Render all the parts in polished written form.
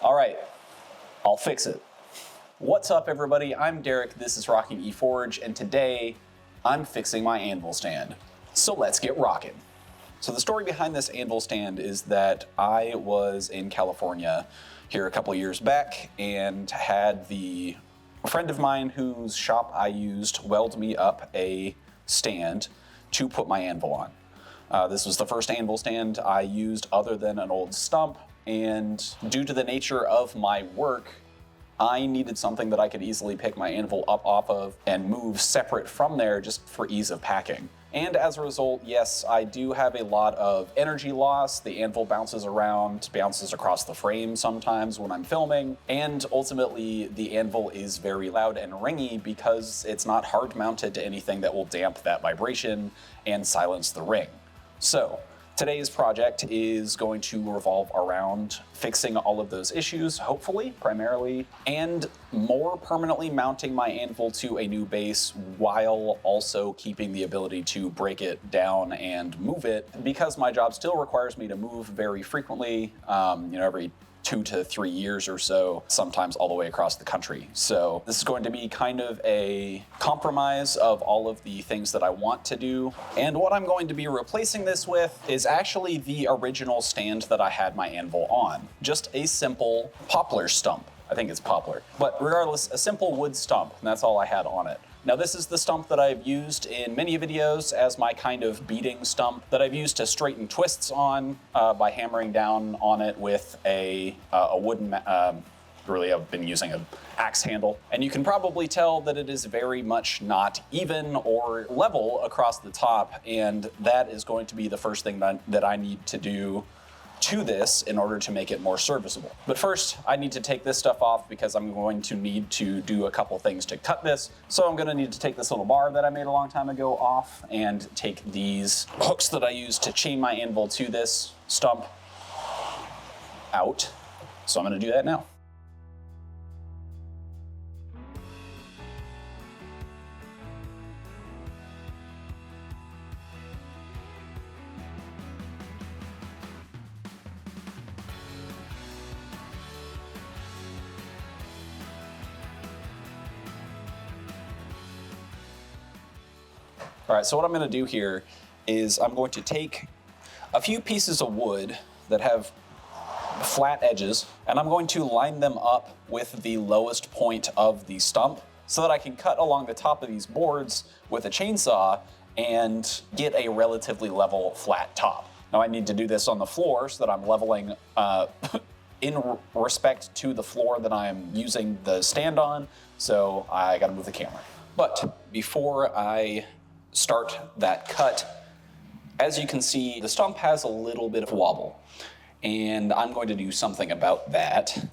All right, I'll fix it. What's up, everybody? I'm Derek, this is Rocking eForge, and today I'm fixing my anvil stand. So let's get rocking. So the story behind this anvil stand is that I was in California here a couple years back and had a friend of mine whose shop I used weld me up a stand to put my anvil on. This was the first anvil stand I used other than an old stump, and due to the nature of my work, I needed something that I could easily pick my anvil up off of and move separate from there just for ease of packing. And as a result, yes, I do have a lot of energy loss. The anvil bounces around, bounces across the frame sometimes when I'm filming, and ultimately the anvil is very loud and ringy because it's not hard mounted to anything that will damp that vibration and silence the ring. So today's project is going to revolve around fixing all of those issues, hopefully, primarily, and more permanently mounting my anvil to a new base while also keeping the ability to break it down and move it, because my job still requires me to move very frequently, every 2 to 3 years or so, sometimes all the way across the country. So this is going to be kind of a compromise of all of the things that I want to do. And what I'm going to be replacing this with is actually the original stand that I had my anvil on. Just a simple poplar stump. I think it's poplar. But regardless, a simple wood stump, and that's all I had on it. Now this is the stump that I've used in many videos as my kind of beating stump that I've used to straighten twists on by hammering down on it with a wooden, really I've been using an axe handle. And you can probably tell that it is very much not even or level across the top, and that is going to be the first thing that I need to do to this in order to make it more serviceable. But first, I need to take this stuff off because I'm going to need to do a couple things to cut this. So I'm gonna need to take this little bar that I made a long time ago off and take these hooks that I use to chain my anvil to this stump out. So I'm gonna do that now. All right, so what I'm gonna do here is I'm going to take a few pieces of wood that have flat edges, and I'm going to line them up with the lowest point of the stump so that I can cut along the top of these boards with a chainsaw and get a relatively level, flat top. Now I need to do this on the floor so that I'm leveling in respect to the floor that I'm using the stand on, so I gotta move the camera. But before I start that cut, as you can see, the stump has a little bit of wobble, and I'm going to do something about that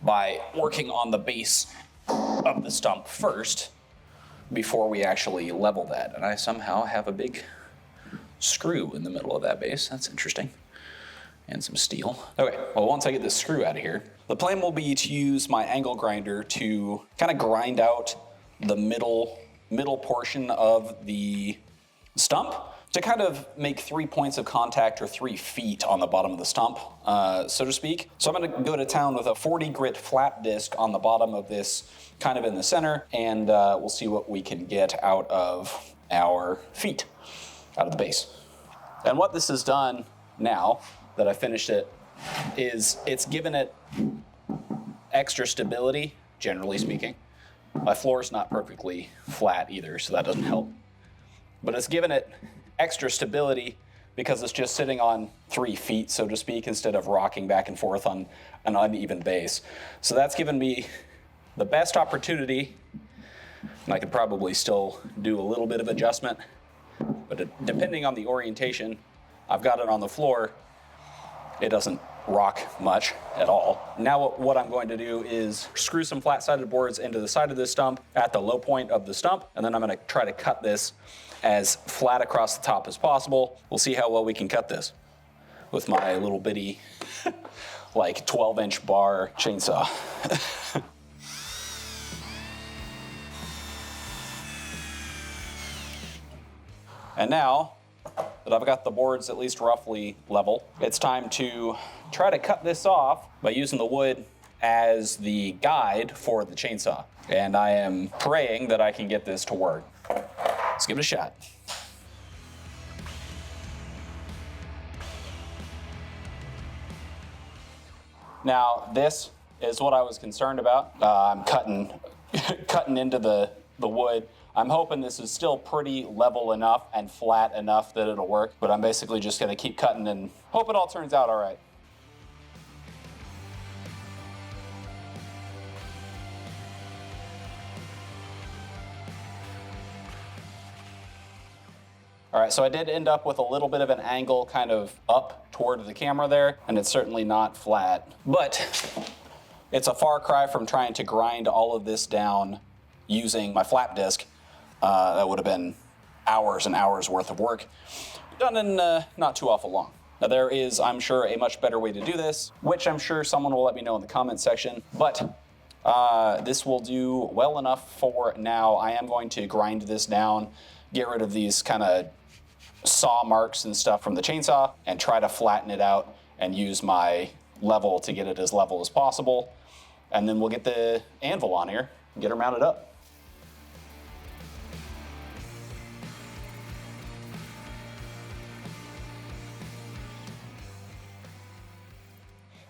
by working on the base of the stump first before we actually level that. And I somehow have a big screw in the middle of that base. That's interesting. And some steel. Okay, well, once I get this screw out of here, the plan will be to use my angle grinder to kind of grind out the middle portion of the stump to kind of make 3 points of contact, or 3 feet on the bottom of the stump, so to speak. So I'm gonna go to town with a 40 grit flat disc on the bottom of this, kind of in the center, and we'll see what we can get out of our feet, out of the base. And what this has done now that I finished it is it's given it extra stability, generally speaking. My floor is not perfectly flat either, so that doesn't help. But it's given it extra stability because it's just sitting on 3 feet, so to speak, instead of rocking back and forth on an uneven base. So that's given me the best opportunity, and I could probably still do a little bit of adjustment, but depending on the orientation, I've got it on the floor, it doesn't rock much at all. Now what I'm going to do is screw some flat-sided boards into the side of this stump at the low point of the stump, and then I'm gonna try to cut this as flat across the top as possible. We'll see how well we can cut this with my little bitty, like 12-inch bar chainsaw. And now that I've got the boards at least roughly level, it's time to try to cut this off by using the wood as the guide for the chainsaw. And I am praying that I can get this to work. Let's give it a shot. Now, this is what I was concerned about. I'm cutting into the wood. I'm hoping this is still pretty level enough and flat enough that it'll work, but I'm basically just gonna keep cutting and hope it all turns out all right. All right, so I did end up with a little bit of an angle kind of up toward the camera there, and it's certainly not flat, but it's a far cry from trying to grind all of this down using my flap disc. That would have been hours and hours worth of work, done in not too awful long. Now there is, I'm sure, a much better way to do this, which I'm sure someone will let me know in the comment section, but this will do well enough for now. I am going to grind this down, get rid of these kind of saw marks and stuff from the chainsaw, and try to flatten it out and use my level to get it as level as possible. And then we'll get the anvil on here and get her mounted up.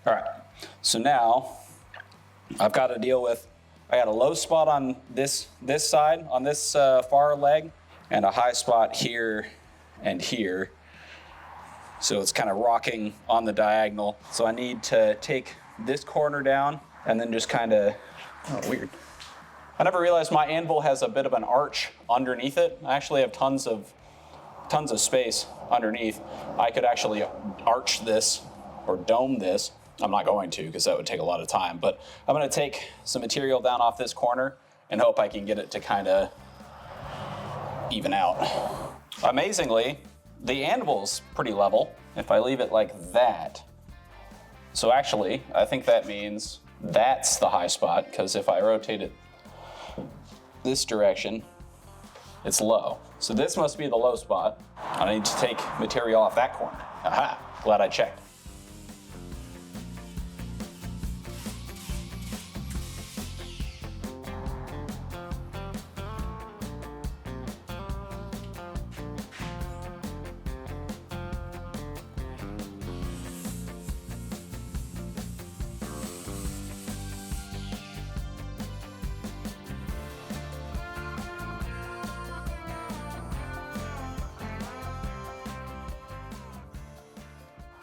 All right, so now I've got to deal with, I got a low spot on this side, on this far leg, and a high spot here and here. So it's kind of rocking on the diagonal. So I need to take this corner down and then just kind of, oh, weird. I never realized my anvil has a bit of an arch underneath it. I actually have tons of space underneath. I could actually arch this or dome this. I'm not going to because that would take a lot of time, but I'm going to take some material down off this corner and hope I can get it to kind of even out. Amazingly, the anvil's pretty level if I leave it like that. So actually, I think that means that's the high spot, because if I rotate it this direction, it's low. So this must be the low spot. I need to take material off that corner. Aha, glad I checked.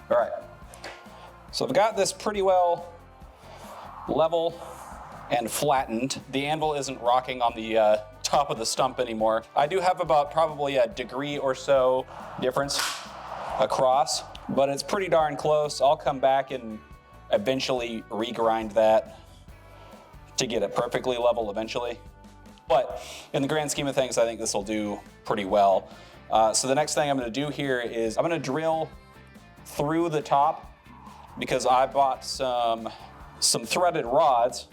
All right, so I've got this pretty well level and flattened. The anvil isn't rocking on the top of the stump anymore. I do have about probably a degree or so difference across, but it's pretty darn close. I'll come back and eventually regrind that to get it perfectly level eventually. But in the grand scheme of things, I think this will do pretty well. So the next thing I'm gonna do here is I'm gonna drill through the top, because I bought some threaded rods,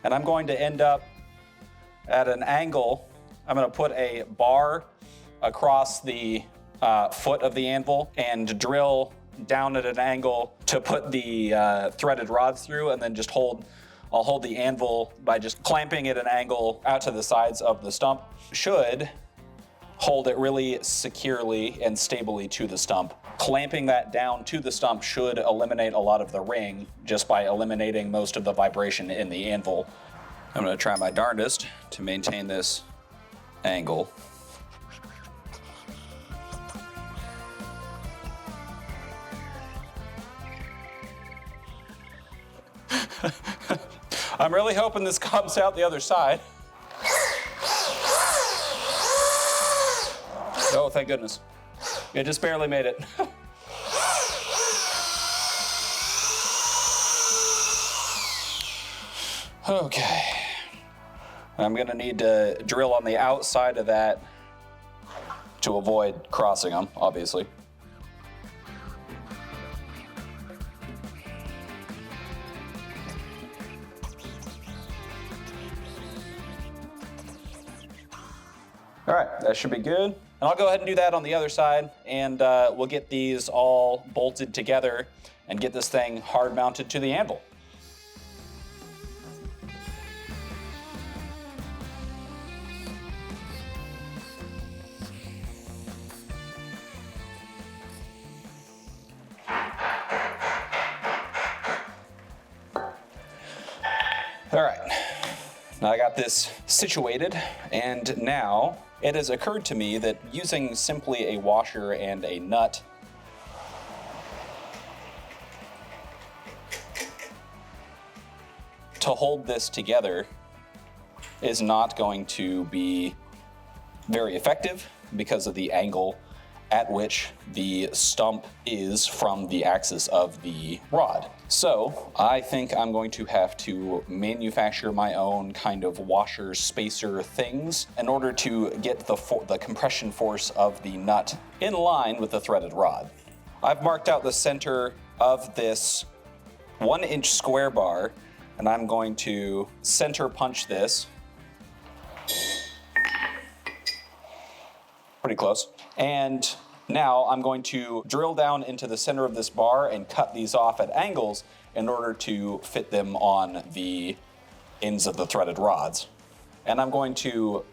and I'm going to end up at an angle. I'm going to put a bar across the foot of the anvil and drill down at an angle to put the threaded rods through, and then just I'll hold the anvil by just clamping at an angle out to the sides of the stump. Should hold it really securely and stably to the stump. Clamping that down to the stump should eliminate a lot of the ring just by eliminating most of the vibration in the anvil. I'm gonna try my darndest to maintain this angle. I'm really hoping this comes out the other side. Oh, thank goodness. It just barely made it. Okay. I'm gonna need to drill on the outside of that to avoid crossing them, obviously. All right, that should be good. And I'll go ahead and do that on the other side, and we'll get these all bolted together and get this thing hard mounted to the anvil. Now I got this situated, and now it has occurred to me that using simply a washer and a nut to hold this together is not going to be very effective because of the angle at which the stump is from the axis of the rod. So I think I'm going to have to manufacture my own kind of washer spacer things in order to get the compression force of the nut in line with the threaded rod. I've marked out the center of this 1-inch square bar, and I'm going to center punch this. Pretty close. And now I'm going to drill down into the center of this bar and cut these off at angles in order to fit them on the ends of the threaded rods. And I'm going to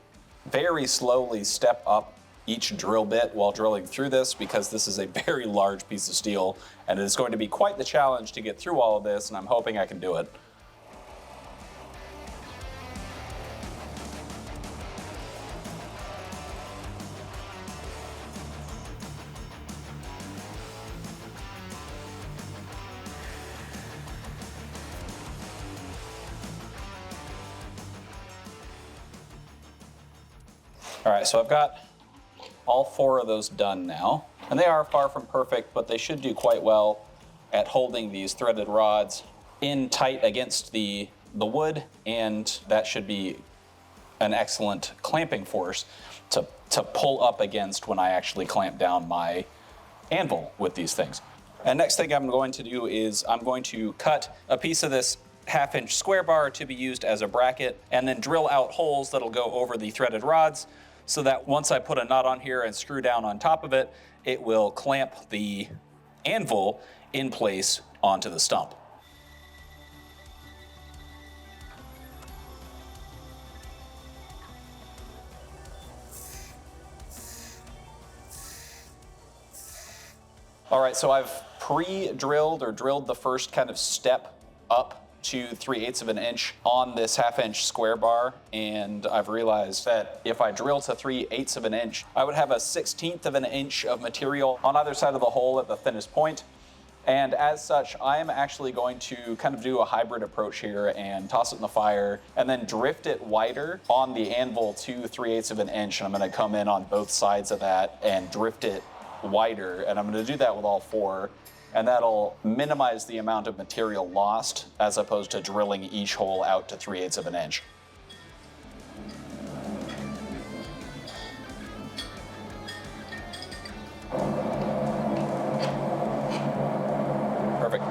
very slowly step up each drill bit while drilling through this, because this is a very large piece of steel and it is going to be quite the challenge to get through all of this, and I'm hoping I can do it. All right, so I've got all 4 of those done now, and they are far from perfect, but they should do quite well at holding these threaded rods in tight against the wood, and that should be an excellent clamping force to pull up against when I actually clamp down my anvil with these things. And next thing I'm going to do is I'm going to cut a piece of this 1/2-inch square bar to be used as a bracket, and then drill out holes that'll go over the threaded rods, so that once I put a nut on here and screw down on top of it, it will clamp the anvil in place onto the stump. All right, so I've pre-drilled or drilled the first kind of step up to 3/8 of an inch on this 1/2-inch square bar, and I've realized that if I drill to 3/8 of an inch, I would have a 1/16 of an inch of material on either side of the hole at the thinnest point. And as such, I am actually going to kind of do a hybrid approach here and toss it in the fire and then drift it wider on the anvil to 3/8 of an inch. And I'm going to come in on both sides of that and drift it wider, and I'm going to do that with all 4. And that'll minimize the amount of material lost as opposed to drilling each hole out to 3/8 of an inch. Perfect.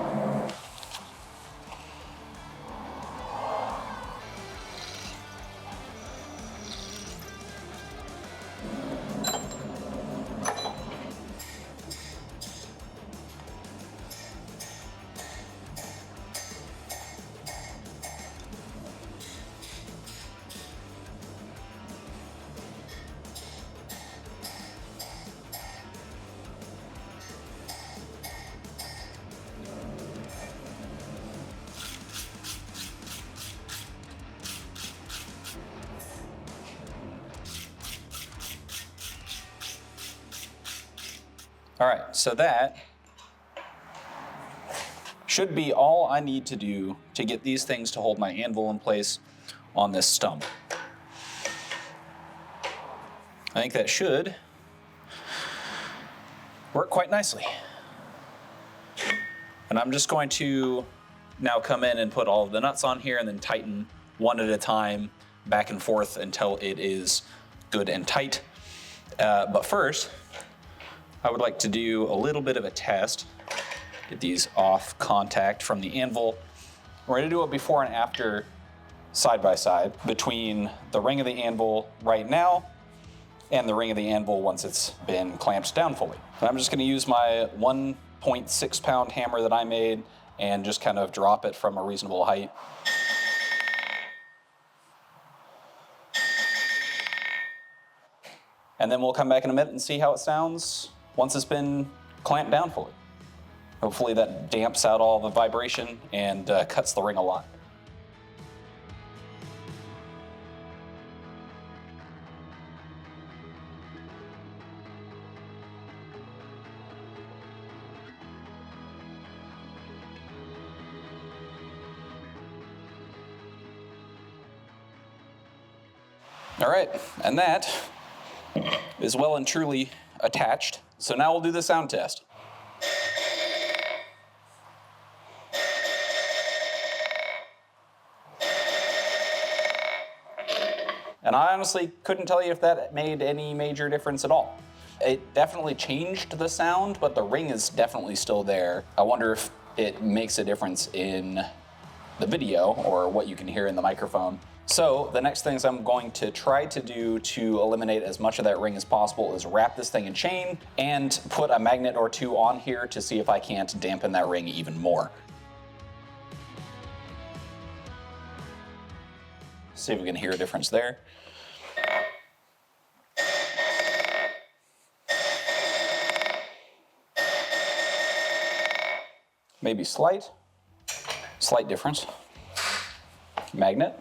All right, so that should be all I need to do to get these things to hold my anvil in place on this stump. I think that should work quite nicely. And I'm just going to now come in and put all of the nuts on here and then tighten one at a time back and forth until it is good and tight. But first, I would like to do a little bit of a test, get these off contact from the anvil. We're going to do a before and after side by side between the ring of the anvil right now and the ring of the anvil once it's been clamped down fully. And I'm just going to use my 1.6 pound hammer that I made and just kind of drop it from a reasonable height. And then we'll come back in a minute and see how it sounds once it's been clamped down fully. Hopefully that damps out all the vibration and cuts the ring a lot. All right, and that is well and truly attached. So now we'll do the sound test. And I honestly couldn't tell you if that made any major difference at all. It definitely changed the sound, but the ring is definitely still there. I wonder if it makes a difference in the video or what you can hear in the microphone. So the next things I'm going to try to do to eliminate as much of that ring as possible is wrap this thing in chain and put a magnet or two on here to see if I can't dampen that ring even more. See if we can hear a difference there. Maybe slight difference. Magnet.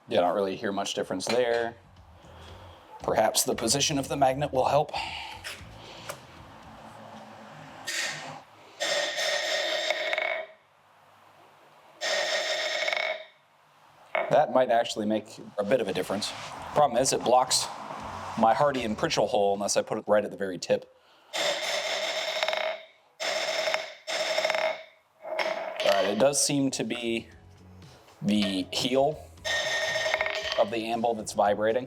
Yeah, I don't really hear much difference there. Perhaps the position of the magnet will help. That might actually make a bit of a difference. Problem is, it blocks my Hardy and Pritchell hole unless I put it right at the very tip. All right, it does seem to be the heel of the anvil that's vibrating.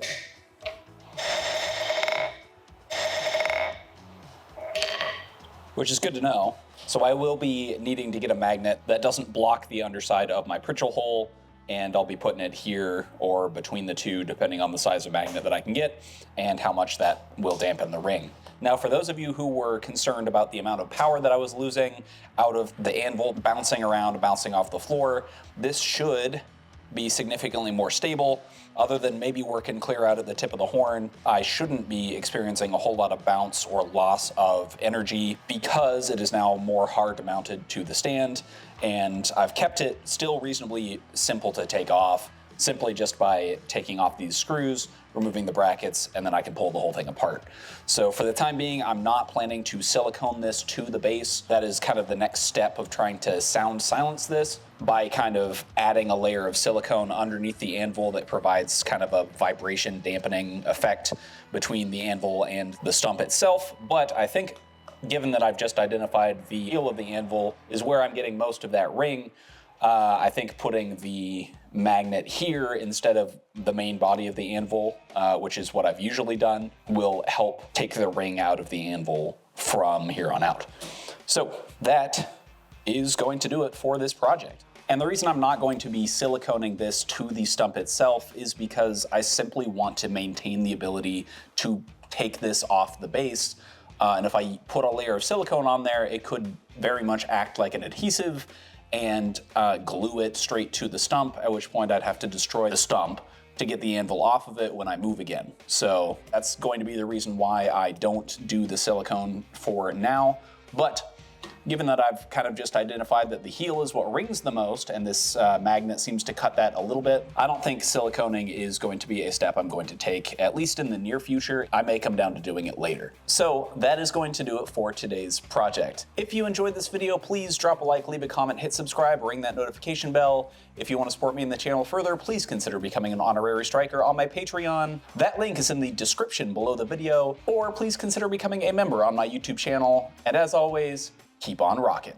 Which is good to know. So I will be needing to get a magnet that doesn't block the underside of my Pritchell hole, and I'll be putting it here or between the two depending on the size of magnet that I can get and how much that will dampen the ring. Now, for those of you who were concerned about the amount of power that I was losing out of the anvil bouncing around, bouncing off the floor, this should be significantly more stable. Other than maybe working clear out at the tip of the horn, I shouldn't be experiencing a whole lot of bounce or loss of energy because it is now more hard mounted to the stand, and I've kept it still reasonably simple to take off, simply just by taking off these screws, removing the brackets, and then I can pull the whole thing apart. So for the time being, I'm not planning to silicone this to the base. That is kind of the next step of trying to sound silence this by kind of adding a layer of silicone underneath the anvil that provides kind of a vibration dampening effect between the anvil and the stump itself. But I think given that I've just identified the heel of the anvil is where I'm getting most of that ring, I think putting the magnet here instead of the main body of the anvil, which is what I've usually done, will help take the ring out of the anvil from here on out. So that is going to do it for this project. And the reason I'm not going to be siliconing this to the stump itself is because I simply want to maintain the ability to take this off the base. And if I put a layer of silicone on there, it could very much act like an adhesive and glue it straight to the stump, at which point I'd have to destroy the stump to get the anvil off of it when I move again. So that's going to be the reason why I don't do the silicone for now. But given that I've kind of just identified that the heel is what rings the most, and this magnet seems to cut that a little bit, I don't think siliconing is going to be a step I'm going to take, at least in the near future. I may come down to doing it later. So that is going to do it for today's project. If you enjoyed this video, please drop a like, leave a comment, hit subscribe, ring that notification bell. If you want to support me in the channel further, please consider becoming an honorary striker on my Patreon. That link is in the description below the video, or please consider becoming a member on my YouTube channel. And as always, keep on rocking.